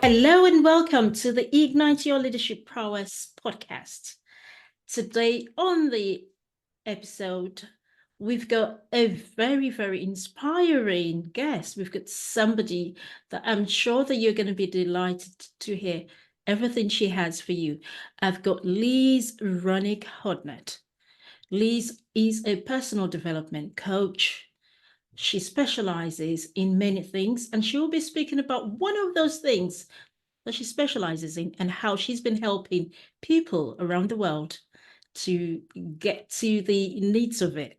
Hello and welcome to the Ignite Your Leadership Prowess podcast. Today on the episode, we've got a very inspiring guest. We've got somebody that I'm sure that you're going to be delighted to hear everything she has for you. I've got Liz Hronek-Hodnett. Liz is a personal development coach. She specializes in many things, and she will be speaking about one of those things that she specializes in and how she's been helping people around the world to get to the needs of it.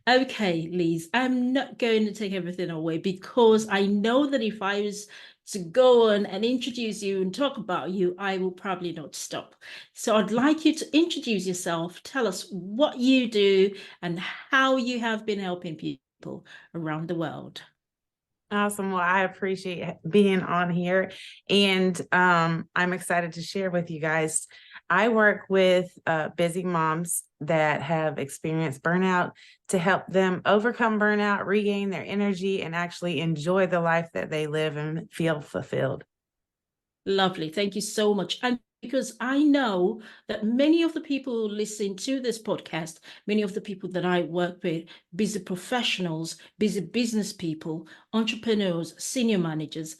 Okay, Liz, I'm not going to take everything away because I know that if I was to go on and introduce you and talk about you, I will probably not stop. So I'd like you to introduce yourself, tell us what you do and how you have been helping people around the world. Awesome. Well, I appreciate being on here, and I'm excited to share with you guys. I work with busy moms that have experienced burnout to help them overcome burnout, regain their energy, and actually enjoy the life that they live and feel fulfilled. Lovely. Thank you so much. And because I know that many of the people who listen to this podcast, many of the people that I work with, busy professionals, busy business people, entrepreneurs, senior managers,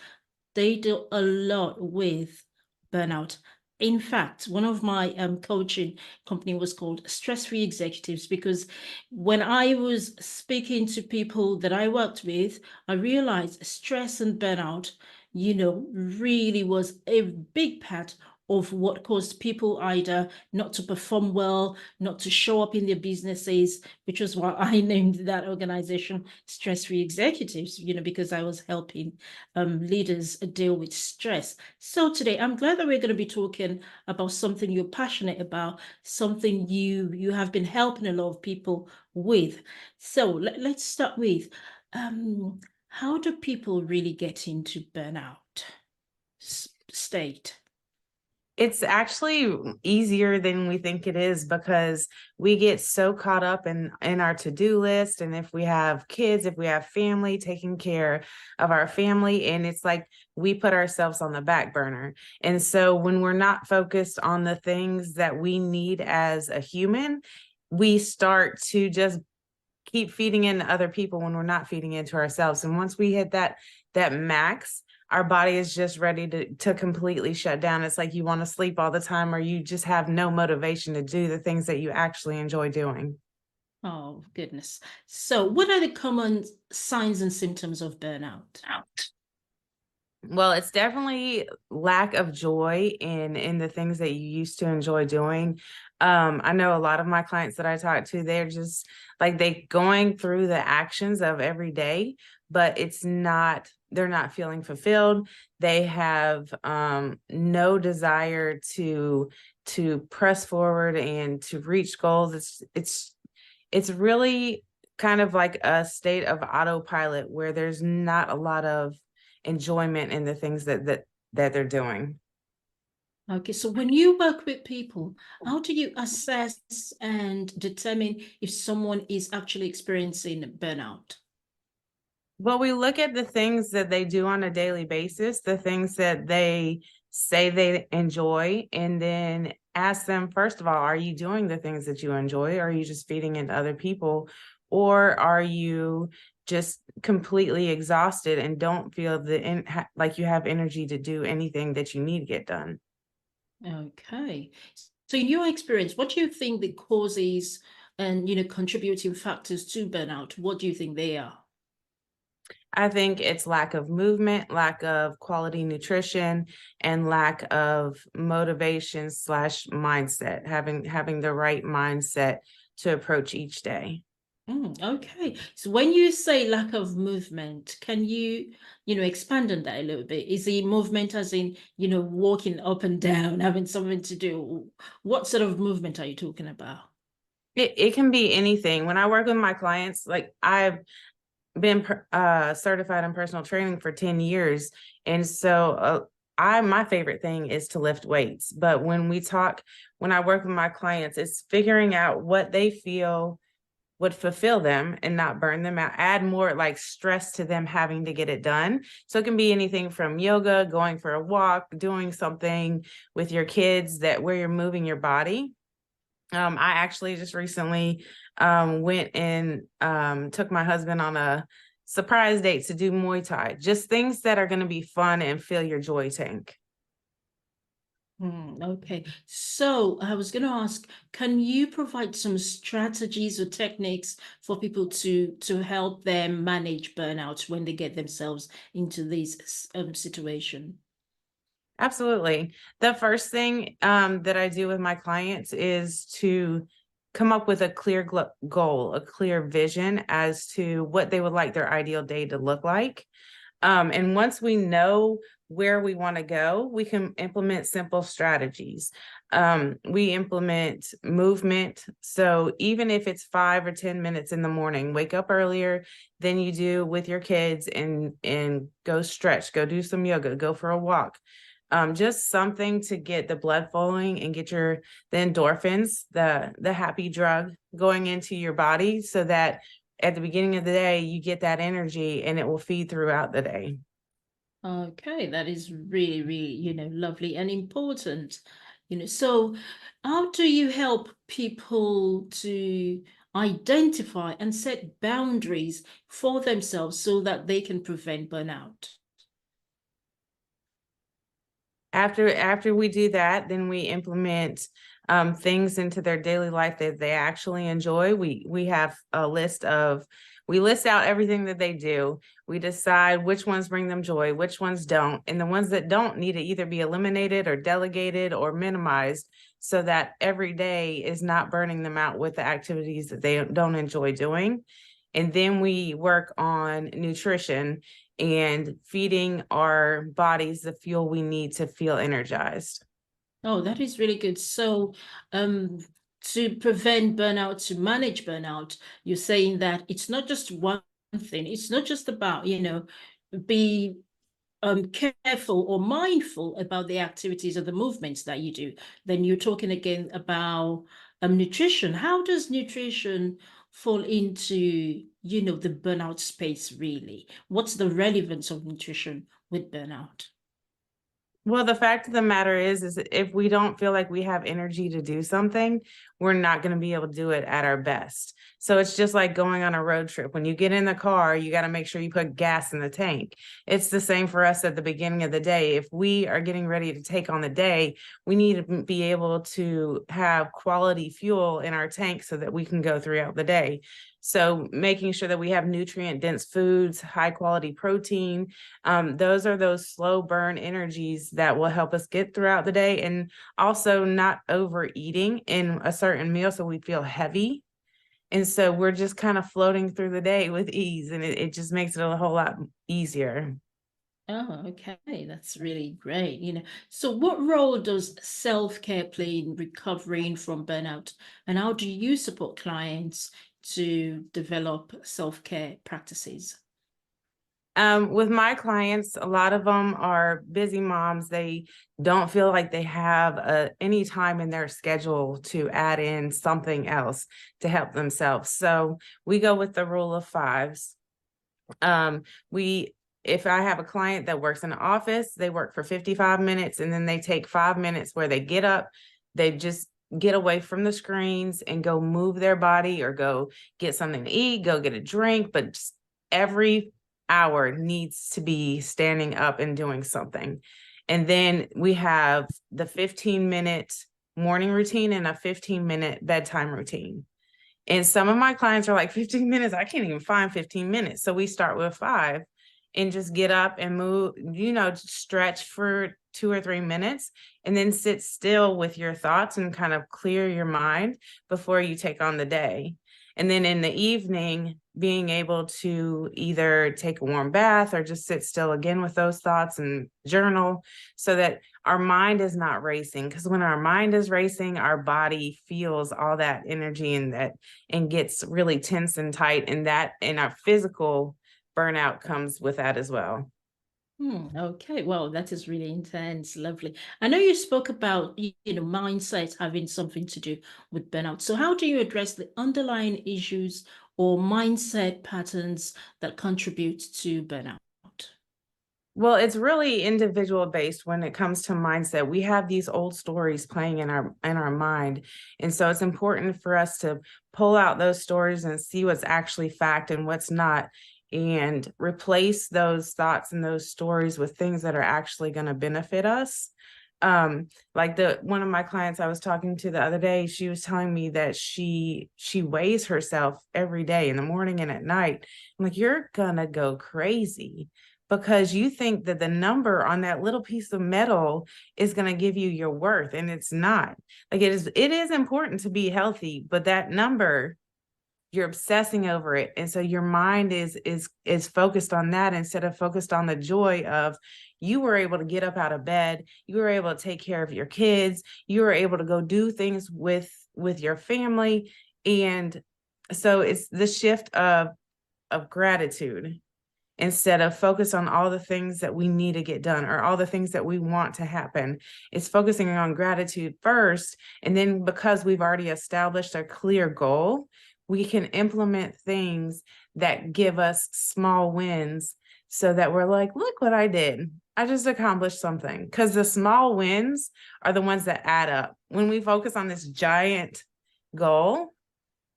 they do a lot with burnout. In fact, one of my coaching company was called Stress Free Executives because when I was speaking to people that I worked with, I realized stress and burnout, really was a big part of what caused people either not to perform well, not to show up in their businesses, which was why I named that organization Stress Free Executives, because I was helping leaders deal with stress. So today, I'm glad that we're going to be talking about something you're passionate about, something you have been helping a lot of people with. So let's start with how do people really get into burnout state? It's actually easier than we think it is because we get so caught up in our to-do list. And if we have kids, if we have family, taking care of our family, and it's like we put ourselves on the back burner. And so when we're not focused on the things that we need as a human, we start to just keep feeding into other people when we're not feeding into ourselves. And once we hit that max, our body is just ready to completely shut down. It's like you want to sleep all the time, or you just have no motivation to do the things that you actually enjoy doing. Oh, goodness. So, what are the common signs and symptoms of burnout? Well, it's definitely lack of joy in the things that you used to enjoy doing. I know a lot of my clients that I talk to, they're just like they going through the actions of every day, but they're not feeling fulfilled. They have no desire to press forward and to reach goals. It's really kind of like a state of autopilot where there's not a lot of enjoyment in the things that they're doing. Okay, so when you work with people, how do you assess and determine if someone is actually experiencing burnout? Well, we look at the things that they do on a daily basis, the things that they say they enjoy, and then ask them, first of all, are you doing the things that you enjoy? Or are you just feeding into other people? Or are you just completely exhausted and don't feel like you have energy to do anything that you need to get done? Okay. So in your experience, what do you think the causes and contributing factors to burnout? What do you think they are? I think it's lack of movement, lack of quality nutrition, and lack of motivation slash mindset, having the right mindset to approach each day. Okay. So when you say lack of movement, can you expand on that a little bit? Is the movement as in, walking up and down, having something to do? What sort of movement are you talking about? It can be anything. When I work with my clients, like I've been certified in personal training for 10 years. And so my favorite thing is to lift weights. But when I work with my clients, it's figuring out what they feel would fulfill them and not burn them out, add more like stress to them having to get it done. So it can be anything from yoga, going for a walk, doing something with your kids that where you're moving your body. I actually just recently went and took my husband on a surprise date to do Muay Thai, just things that are going to be fun and fill your joy tank. Okay, so I was going to ask, can you provide some strategies or techniques for people to help them manage burnout when they get themselves into this situation? Absolutely. The first thing that I do with my clients is to come up with a clear goal, a clear vision as to what they would like their ideal day to look like. And once we know where we want to go, we can implement simple strategies. We implement movement. So even if it's 5 or 10 minutes in the morning, wake up earlier than you do with your kids and go stretch, go do some yoga, go for a walk. Just something to get the blood flowing and get the endorphins, the happy drug going into your body so that at the beginning of the day, you get that energy and it will feed throughout the day. Okay, that is really, really, lovely and important. So how do you help people to identify and set boundaries for themselves so that they can prevent burnout? After we do that, then we implement things into their daily life that they actually enjoy. We have a we list out everything that they do. We decide which ones bring them joy, which ones don't, and the ones that don't need to either be eliminated or delegated or minimized so that every day is not burning them out with the activities that they don't enjoy doing. And then we work on nutrition and feeding our bodies the fuel we need to feel energized. Oh, that is really good. So, to prevent burnout, to manage burnout, you're saying that it's not just one thing. It's not just about, be careful or mindful about the activities or the movements that you do. Then you're talking again about nutrition. How does nutrition fall into, the burnout space really? What's the relevance of nutrition with burnout? Well, the fact of the matter is if we don't feel like we have energy to do something, we're not going to be able to do it at our best. So it's just like going on a road trip. When you get in the car, you got to make sure you put gas in the tank. It's the same for us at the beginning of the day. If we are getting ready to take on the day, we need to be able to have quality fuel in our tank so that we can go throughout the day. So making sure that we have nutrient dense foods, high quality protein, those are those slow burn energies that will help us get throughout the day, and also not overeating in a certain meal so we feel heavy. And so we're just kind of floating through the day with ease, and it just makes it a whole lot easier. Oh, okay. That's really great. So what role does self-care play in recovering from burnout? And how do you support clients to develop self-care practices? With my clients, a lot of them are busy moms. They don't feel like they have any time in their schedule to add in something else to help themselves. So we go with the rule of fives. If I have a client that works in the office, they work for 55 minutes and then they take 5 minutes where they get up, they just get away from the screens and go move their body or go get something to eat, go get a drink, but just every hour needs to be standing up and doing something. And then we have the 15-minute morning routine and a 15-minute bedtime routine. And some of my clients are like 15 minutes, I can't even find 15 minutes. So we start with 5 and just get up and move, stretch for 2 or 3 minutes and then sit still with your thoughts and kind of clear your mind before you take on the day. And then in the evening, being able to either take a warm bath or just sit still again with those thoughts and journal so that our mind is not racing. Because when our mind is racing, our body feels all that energy and gets really tense and tight, and our physical burnout comes with that as well. Okay, well, that is really intense. Lovely. I know you spoke about, mindset having something to do with burnout. So how do you address the underlying issues or mindset patterns that contribute to burnout? Well, it's really individual based when it comes to mindset. We have these old stories playing in our mind. And so it's important for us to pull out those stories and see what's actually fact and what's not, and replace those thoughts and those stories with things that are actually going to benefit us. Like the one of my clients I was talking to the other day, she was telling me that she weighs herself every day in the morning and at night. I'm like, you're gonna go crazy because you think that the number on that little piece of metal is going to give you your worth, and it's not. Like, it is important to be healthy, but that number, you're obsessing over it, and so your mind is focused on that instead of focused on the joy of you were able to get up out of bed, you were able to take care of your kids, you were able to go do things with your family. And so it's the shift of gratitude, instead of focus on all the things that we need to get done or all the things that we want to happen. It's focusing on gratitude first. And then because we've already established a clear goal, we can implement things that give us small wins so that we're like, look what I did. I just accomplished something. Because the small wins are the ones that add up. When we focus on this giant goal,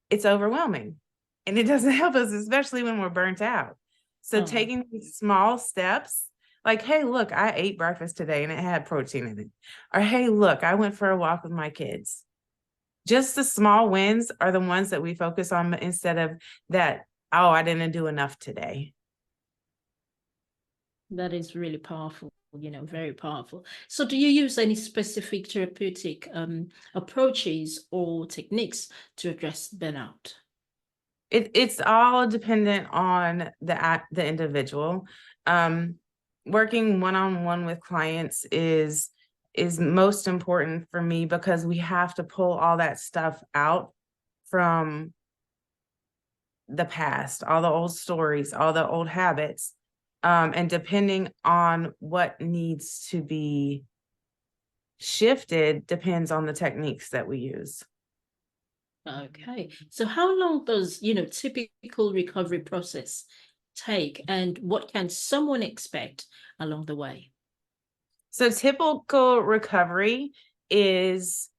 it's overwhelming and it doesn't help us, especially when we're burnt out. So taking these small steps, like, hey, look, I ate breakfast today and it had protein in it. Or, hey, look, I went for a walk with my kids. Just the small wins are the ones that we focus on instead of that, oh, I didn't do enough today. That is really powerful, very powerful. So do you use any specific therapeutic approaches or techniques to address burnout? It's all dependent on the individual. Working one-on-one with clients is most important for me because we have to pull all that stuff out from the past, all the old stories, all the old habits. And depending on what needs to be shifted depends on the techniques that we use. Okay. So how long does, typical recovery process take, and what can someone expect along the way? So typical recovery is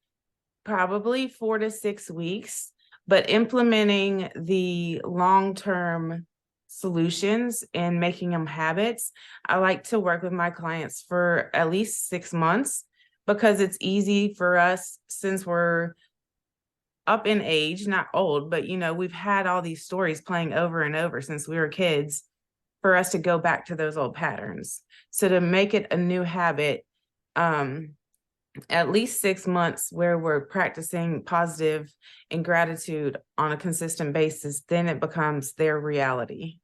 probably 4 to 6 weeks, but implementing the long-term solutions and making them habits, I like to work with my clients for at least 6 months because it's easy for us since we're up in age, not old, but we've had all these stories playing over and over since we were kids for us to go back to those old patterns. So to make it a new habit, at least 6 months where we're practicing positive and gratitude on a consistent basis, then it becomes their reality.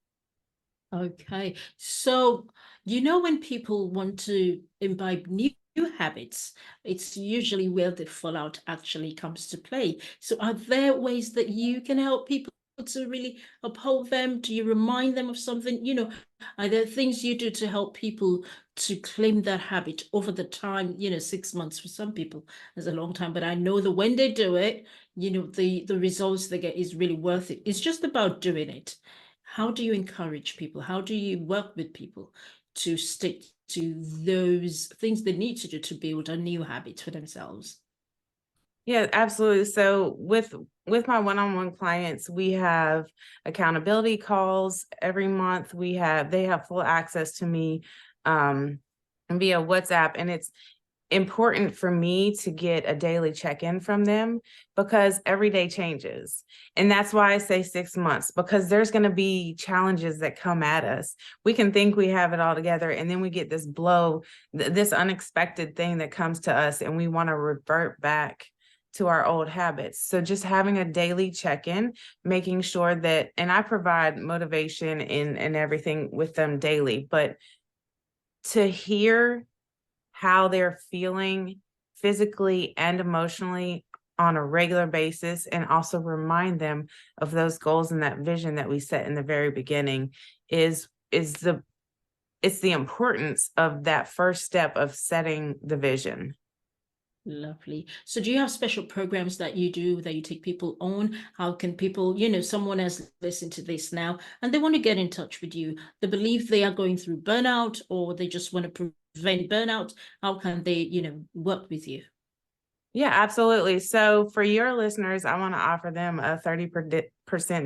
Okay. So, when people want to imbibe new habits, it's usually where the fallout actually comes to play. So, are there ways that you can help people to really uphold them? Do you remind them of something? Are there things you do to help people to claim that habit over the time? 6 months for some people is a long time, but I know that when they do it, the results they get is really worth it. It's just about doing it. How do you encourage people? How do you work with people to stick to those things they need to do to build a new habit for themselves? Yeah, absolutely. So with my one-on-one clients, we have accountability calls every month. They have full access to me via WhatsApp, and it's important for me to get a daily check-in from them because every day changes. And that's why I say 6 months, because there's going to be challenges that come at us. We can think we have it all together, and then we get this blow, this unexpected thing that comes to us, and we want to revert back to our old habits. So just having a daily check-in, making sure that, and I provide motivation and everything with them daily, but to hear how they're feeling physically and emotionally on a regular basis, and also remind them of those goals and that vision that we set in the very beginning is the it's the importance of that first step of setting the vision. Lovely. So do you have special programs that you do, that you take people on? How can people, someone has listened to this now and they want to get in touch with you. They believe they are going through burnout, or they just want to prevent burnout. How can they, work with you? Yeah, absolutely. So for your listeners, I want to offer them a 30%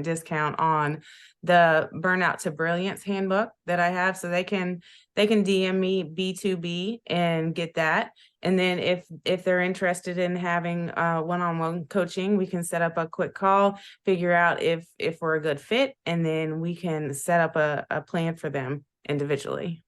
discount on the Burnout to Brilliance handbook that I have. So they can DM me B2B and get that. And then if they're interested in having one-on-one coaching, we can set up a quick call, figure out if we're a good fit, and then we can set up a plan for them individually.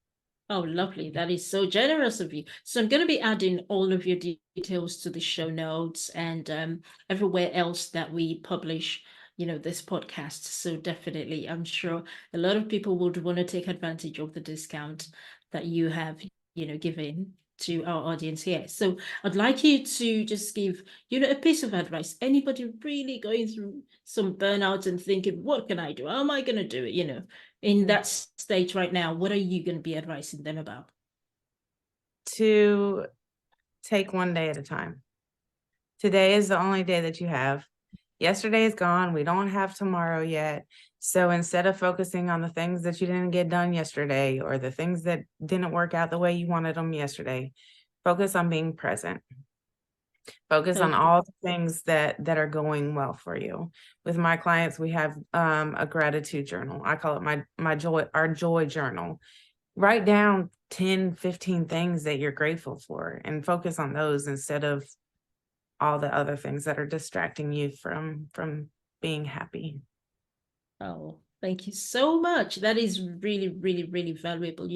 Oh, lovely. That is so generous of you. So I'm going to be adding all of your details to the show notes and everywhere else that we publish, this podcast. So definitely, I'm sure a lot of people would want to take advantage of the discount that you have, given to our audience here. So I'd like you to just give, a piece of advice. Anybody really going through some burnout and thinking, what can I do? How am I going to do it? In that stage right now, what are you going to be advising them about? To take one day at a time. Today is the only day that you have. Yesterday is gone. We don't have tomorrow yet. So instead of focusing on the things that you didn't get done yesterday, or the things that didn't work out the way you wanted them yesterday, focus on being present. Focus on all the things that are going well for you. With my clients, we have a gratitude journal. I call it our joy journal. Write down 10, 15 things that you're grateful for and focus on those instead of all the other things that are distracting you from being happy. Oh, thank you so much. That is really, really, really valuable,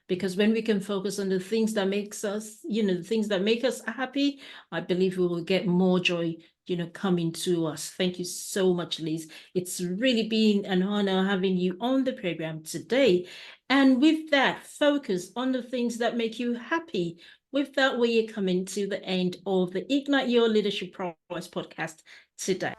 because when we can focus on the things that makes us, the things that make us happy, I believe we will get more joy, coming to us. Thank you so much, Liz. It's really been an honor having you on the program today. And with that, focus on the things that make you happy. With that, we are coming to the end of the Ignite Your Leadership Prowess podcast today.